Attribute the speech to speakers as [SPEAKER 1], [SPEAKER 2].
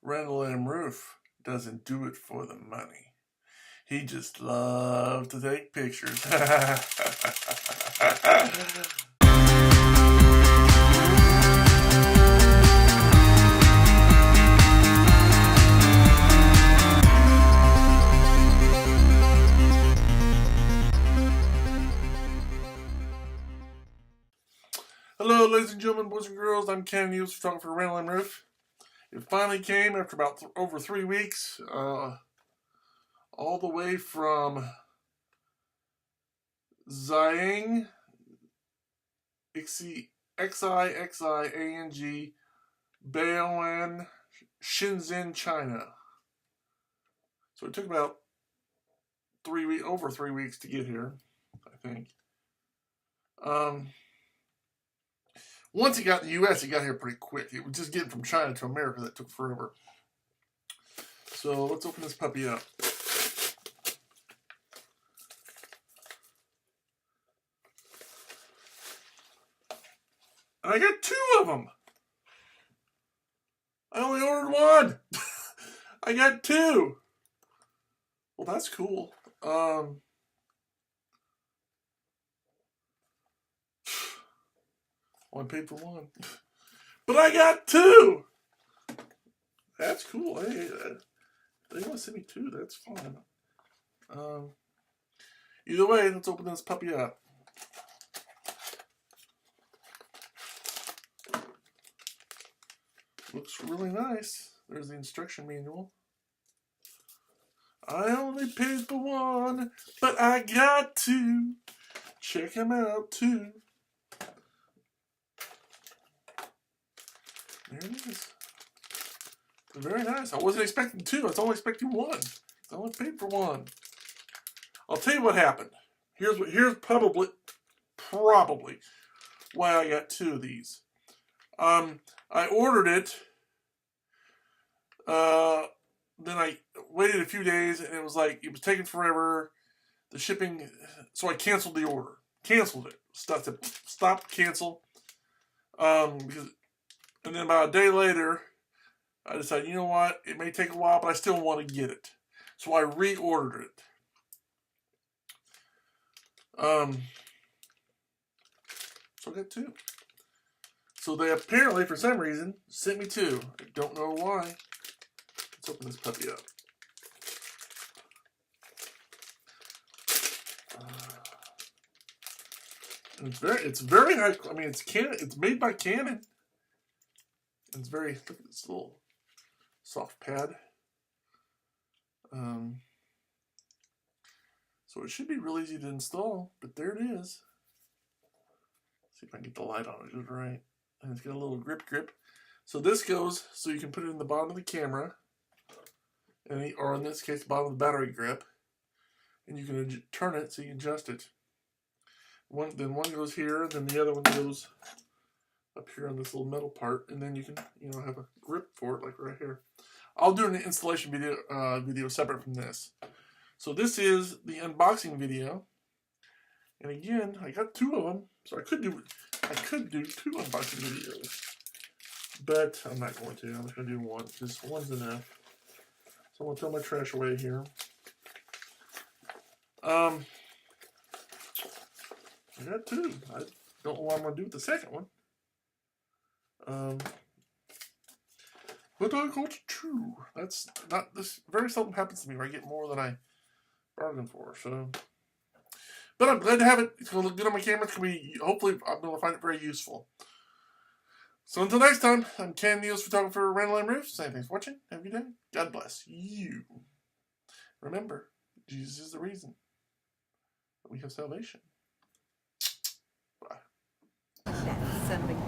[SPEAKER 1] Randall M doesn't do it for the money. He just loves to take pictures. Hello, ladies and gentlemen, boys and girls. I'm Canon EOS, photographer for Randall M. It finally came after about over 3 weeks, all the way from Xiang, Xiang, Baoan, Shenzhen, China. So it took about over 3 weeks to get here, I think. Once it got in the U.S., it got here pretty quick. It was just getting from China to America that took forever. So let's open this puppy up. And I got 2 of them. I only ordered 1. I got 2. Well, that's cool. I paid for 1. But I got 2! That's cool. Hey, they want to send me 2. That's fine. Either way, let's open this puppy up. Looks really nice. There's the instruction manual. I only paid for 1, but I got 2. Check them out, too. There it is. Very nice. I wasn't expecting 2. I was only expecting 1. I only paid for 1. I'll tell you what happened. Here's probably why I got 2 of these. I ordered it. Then I waited a few days, and it was taking forever. The shipping, so I canceled the order. Canceled it. Stop, cancel. And then about a day later, I decided, you know what? It may take a while, but I still want to get it. So I reordered it. So I got 2. So they apparently, for some reason, sent me 2. I don't know why. Let's open this puppy up. And it's very high. I mean, it's Canon. It's made by Canon. It's very, look at this little soft pad. So it should be real easy to install, but there it is. See if I can get the light on it just right. And it's got a little grip. So this goes, so you can put it in the bottom of the camera, or in this case, the bottom of the battery grip, and you can turn it so you can adjust it. Then one goes here, and then the other one goes up here on this little metal part, and then you can, have a grip for it, like right here. I'll do an installation video separate from this. So this is the unboxing video, and again, I got 2 of them, so I could do 2 unboxing videos, but I'm not going to. I'm just going to do 1, because 1's enough. So I'm going to throw my trash away here. I got 2. I don't know what I'm going to do with the second one. But I got 2. This very seldom happens to me where I get more than I bargained for. So, but I'm glad to have it. It's going to look good on my camera. It's going to be, hopefully, I'm going to find it very useful. So until next time, I'm Canon EOS photographer Randall M. Saying thanks for watching. Have a good day. God bless you. Remember, Jesus is the reason that we have salvation. Bye.
[SPEAKER 2] Sending